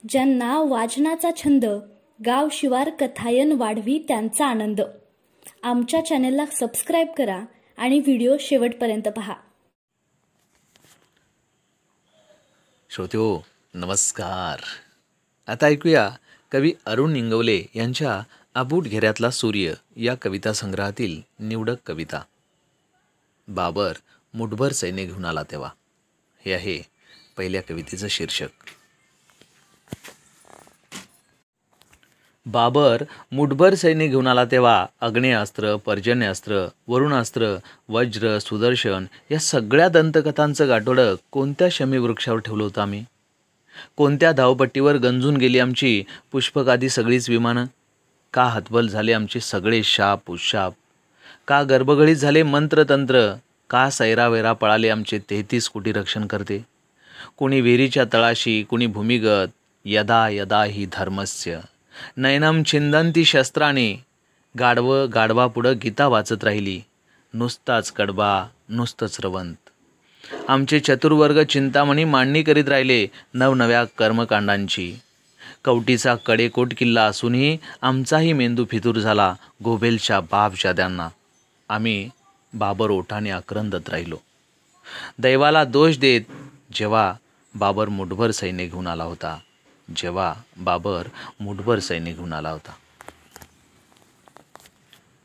ज्यांना वाचनाचा छंद, गाव शिवार कथायन वाढवी त्यांचा आनंद. आमच्या चॅनेलला सबस्क्राईब करा आणि व्हिडिओ शेवटपर्यंत पहा. श्रोत्यो नमस्कार. आता ऐकूया कवी अरुण इंगवले यांच्या आबूट घेऱ्यातला सूर्य या कविता संग्रहातील निवडक कविता. बाबर मुठभर सैन्य घेऊन आला तेव्हा, हे आहे पहिल्या कवितेचं शीर्षक. बाबर मुठभर सैन्य घेऊन आला तेव्हा आग्नेयास्त्र, पर्जन्यास्त्र, वरुणास्त्र, वज्र, सुदर्शन या सगळ्या दंतकथांचं गाठोडं कोणत्या शमी वृक्षावर ठेवलं होतं आम्ही? कोणत्या धावपट्टीवर गंजून गेली आमची पुष्पकादी सगळीच विमानं? का हतबल झाले आमचे सगळे शाप उशाप? का गर्भगळीत झाले मंत्रतंत्र? का सैरावैरा पळाले आमचे 33 कोटी रक्षण करते? कुणी विहिरीच्या तळाशी, कुणी भूमिगत. यदा यदा ही धर्मस्य नयनम छिंदंती शस्त्राने. गाढवा पुढं गीता वाचत राहिली. नुसताच कडबा, नुसतंच रवंत. आमचे चतुर्वर्ग चिंतामणी मांडणी करीत राहिले नवनव्या कर्मकांडांची. कवटीचा कडेकोट किल्ला असूनही आमचाही मेंदू फितूर झाला गोबेलच्या बापजाद्यांना. आम्ही बाबर ओठाने आक्रंदत राहिलो, दैवाला दोष देत, जेव्हा बाबर मुठभर सैन्य घेऊन आला होता.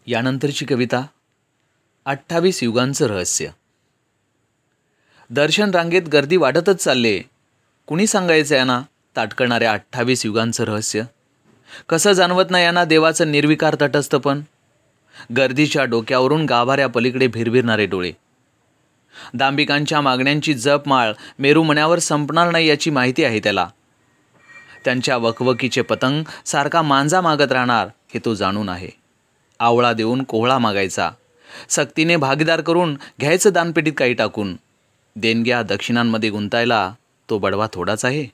यानंतरची कविता 28 युगांचं रहस्य. दर्शन रांगेत गर्दी वाढतच चालले. कुणी सांगायचं यांना ताटकणाऱ्या 28 युगांचं रहस्य? कसं जाणवत नाही यांना देवाचं निर्विकार तटस्थपण? गर्दीच्या डोक्यावरून गाभाऱ्या पलीकडे भिरभिरणारे डोळे. दांभिकांच्या मागण्यांची जपमाळ मेरुमण्यावर संपणार नाही याची माहिती आहे त्याला. त्यांच्या वकवकीचे पतंग सारखा मांजा मागत राहणार हे तो जाणून आहे. आवळा देऊन कोहळा मागायचा, सक्तीने भागीदार करून घ्यायचं दानपेटीत काही टाकून. देणग्या दक्षिणांमध्ये गुंतायला तो बडवा थोडाच आहे.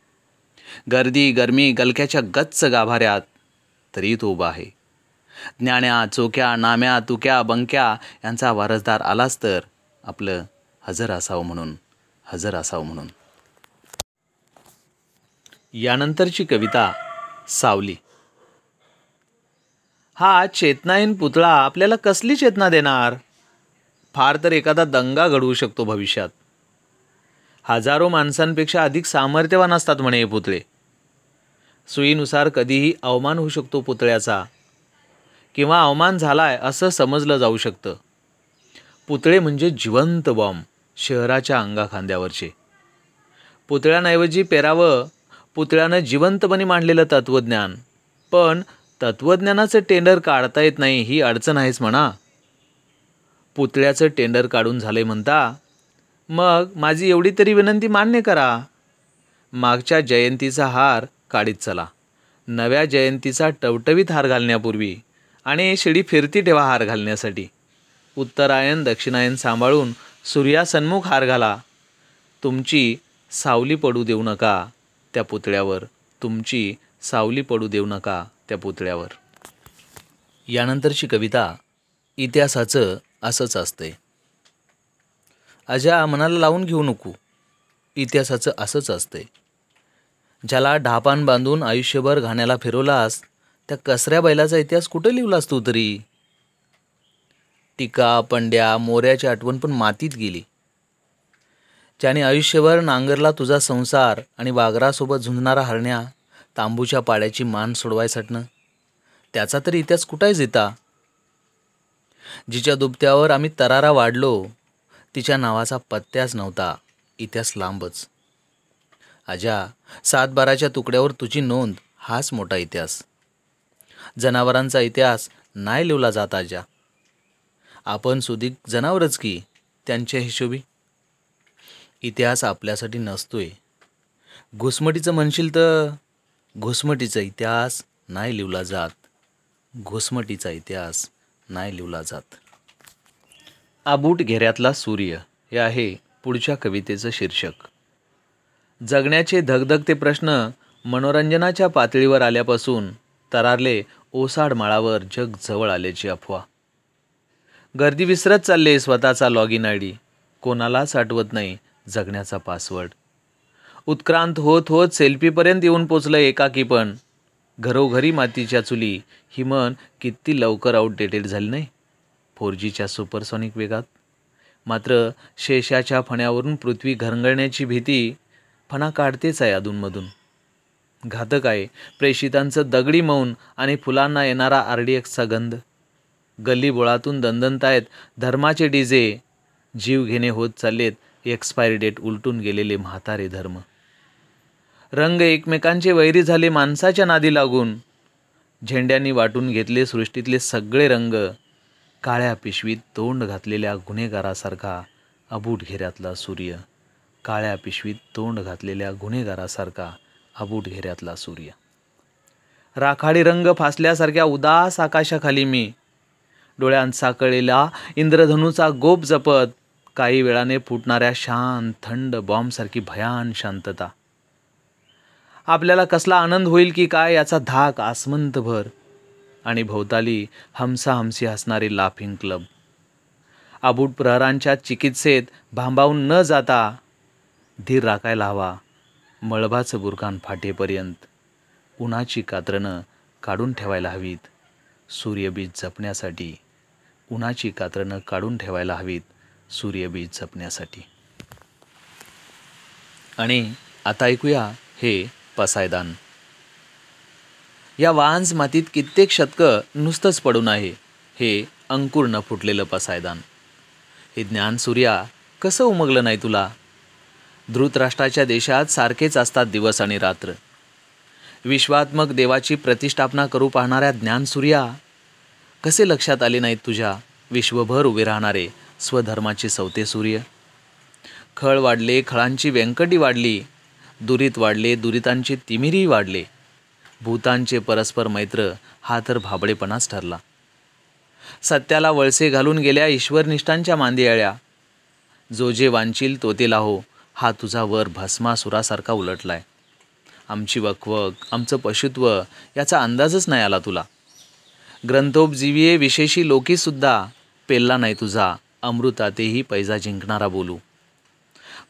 गर्दी गरमी गलक्याच्या गच्च गाभाऱ्यात तरी तो उभा आहे. ज्ञान्या चोक्या नाम्या तुक्या बंक्या यांचा वारसदार आलाच तर आपलं हजर असावं म्हणून. यानंतरची कविता सावली. हा चेतनाहीन पुतळा आपल्याला कसली चेतना देणार? फार तर एखादा दंगा घडवू शकतो भविष्यात. हजारो माणसांपेक्षा अधिक सामर्थ्यवान असतात म्हणे हे पुतळे. सुईनुसार कधीही अवमान होऊ शकतो पुतळ्याचा, किंवा अवमान झालाय असं समजलं जाऊ शकतं. पुतळे म्हणजे जिवंत बॉम्ब, शहराच्या अंगाखांद्यावरचे. पुतळ्यांऐवजी पेरावं पुतळ्यानं जिवंतपणे मांडलेलं तत्त्वज्ञान. पण तत्त्वज्ञानाचं टेंडर काढता येत नाही ही अडचण आहेच म्हणा. पुतळ्याचं टेंडर काढून झाले म्हणता, मग माझी एवढी तरी विनंती मान्य करा. मागच्या जयंतीचा हार काढीत चला, नव्या जयंतीचा टवटवीत हार घालण्यापूर्वी, आणि शिडी फिरती ठेवा हार घालण्यासाठी. उत्तरायण दक्षिणायन सांभाळून सूर्यासन्मुख हार घाला. तुमची सावली पडू देऊ नका त्या पुतळ्यावर. यानंतरची कविता इतिहासाचं असंच असतंय. अजा मनाला लावून घेऊ नको, इतिहासाचं असंच असतंय. ज्याला ढापान बांधून आयुष्यभर घाण्याला फिरवलास त्या कसऱ्या बैलाचा इतिहास कुठं लिहिलास तू तरी? टीका पंड्या मोऱ्याची आठवण पण मातीत गेली. ज्याने आयुष्यभर नांगरला तुझा संसार आणि वाघरासोबत झुंजणारा हरण्या तांबूच्या पाड्याची मान सोडवायसाठनं, त्याचा तरी इतिहास कुठाय जिता? जिच्या दुबत्यावर आम्ही तरारा वाढलो तिच्या नावाचा पत्त्याच नव्हता, इतिहास लांबच. आजा 7/12च्या तुकड्यावर तुझी नोंद हाच मोठा इतिहास. जनावरांचा इतिहास नाही लिवला जात आजा. आपण सुधीक जनावरच की त्यांच्या हिशोबी. इतिहास आपल्यासाठी नसतोय. घुसमटीचं म्हणशील तर घुसमटीचा इतिहास नाही लिवला जात. आबूट घेऱ्यातला सूर्य हे आहे पुढच्या कवितेचं शीर्षक. जगण्याचे धगधगते प्रश्न मनोरंजनाच्या पातळीवर आल्यापासून तरारले ओसाड माळावर जग जवळ आल्याची अफवा. गर्दी विसरत चालले स्वतःचा लॉगिन आय डी. कोणालाच आठवत नाही जगण्याचा पासवर्ड. उत्क्रांत होत होत सेल्फीपर्यंत येऊन पोचलं एकाकी. पण घरोघरी मातीच्या चुली ही मन किती लवकर आउटडेटेड झाली नाही 4Gच्या सुपरसॉनिक वेगात. मात्र शेषाच्या फण्यावरून पृथ्वी घरंगळण्याची भीती फणा काढतेच आहे अधूनमधून. घातक आहे प्रेषितांचं दगडी मौन आणि फुलांना येणारा RDXचा गंध. गल्लीबोळातून दणदणतायत धर्माचे डीजे. जीव घेणे होत चाललेत एक्सपायरी डेट उलटून गेलेले म्हातारे धर्म. रंग एकमेकांचे वैरी झाले माणसाच्या नादी लागून. झेंड्यांनी वाटून घेतले सृष्टीतले सगळे रंग. काळ्या पिशवीत तोंड घातलेल्या गुन्हेगारासारखा अबूट घेऱ्यातला सूर्य. काळ्या पिशवीत तोंड घातलेल्या गुन्हेगारासारखा अबूट घेऱ्यातला सूर्य. राखाडी रंग फासल्यासारख्या उदास आकाशाखाली मी. डोळ्यांत साकळलेला इंद्रधनुचा गोप जपत. काही वेळाने फुटणाऱ्या शांत थंड बॉम्बसारखी भयान शांतता. आपल्याला कसला आनंद होईल की काय याचा धाक आसमंतभर. आणि भोवताली हमसाहमसी हसणारी लाफिंग क्लब. अबूट प्रहरांच्या चिकित्सेत भांबावून न जाता धीर राखायला हवा मळभाचं बुरखान फाटेपर्यंत. उन्हाची कातरणं काढून ठेवायला हवीत सूर्यबीज जपण्यासाठी. उन्हाची कातरणं काढून ठेवायला हवीत सूर्यबीज जपण्यासाठी. आणि आता ऐकूया हे पसायदान. या वांज मातीत कित्येक शतकं नुसतंच पडून आहे हे अंकुर न फुटलेलं पसायदान. हे ज्ञान सूर्या कसं उमगलं नाही तुला? धृतराष्ट्राच्या देशात सारखेच असतात दिवस आणि रात्र. विश्वात्मक देवाची प्रतिष्ठापना करू पाहणाऱ्या ज्ञानसूर्या कसे लक्षात आले नाहीत तुझ्या विश्वभर उभे राहणारे स्वधर्माचे सवते सूर्य? खळ वाढले, खळांची व्यंकटी वाढली. दुरीत वाढले, दुरितांचे तिमिरी वाढले. भूतांचे परस्पर मैत्र हा तर भाबडेपणाच ठरला. सत्याला वळसे घालून गेल्या ईश्वरनिष्ठांच्या मांदियाळ्या. जो जे वांचील तो ते लाहो हा तुझा वर भस्मासुरासारखा उलटलाय. आमची वकवक, आमचं पशुत्व याचा अंदाजच नाही आला तुला. ग्रंथोपजीवीये विशेषी लोकीसुद्धा पेलला नाही तुझा अमृतातेही पैजा जिंकणारा बोलू.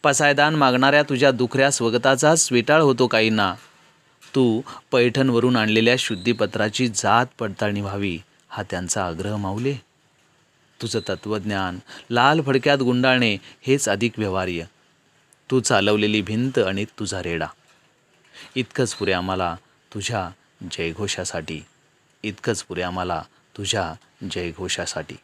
पसायदान मागणाऱ्या तुझ्या दुखऱ्या स्वगताचा स्विटाळ होतो काहींना. तू पैठणवरून आणलेल्या शुद्धीपत्राची जात पडताळणी व्हावी हा त्यांचा आग्रह माऊले. तुझं तत्त्वज्ञान लाल फडक्यात गुंडाळणे हेच अधिक व्यवहार्य. तू चालवलेली भिंत आणि तुझा रेडा इतकंच पुरे आम्हाला तुझ्या जयघोषासाठी. इतकंच पुरे आम्हाला तुझ्या जयघोषासाठी.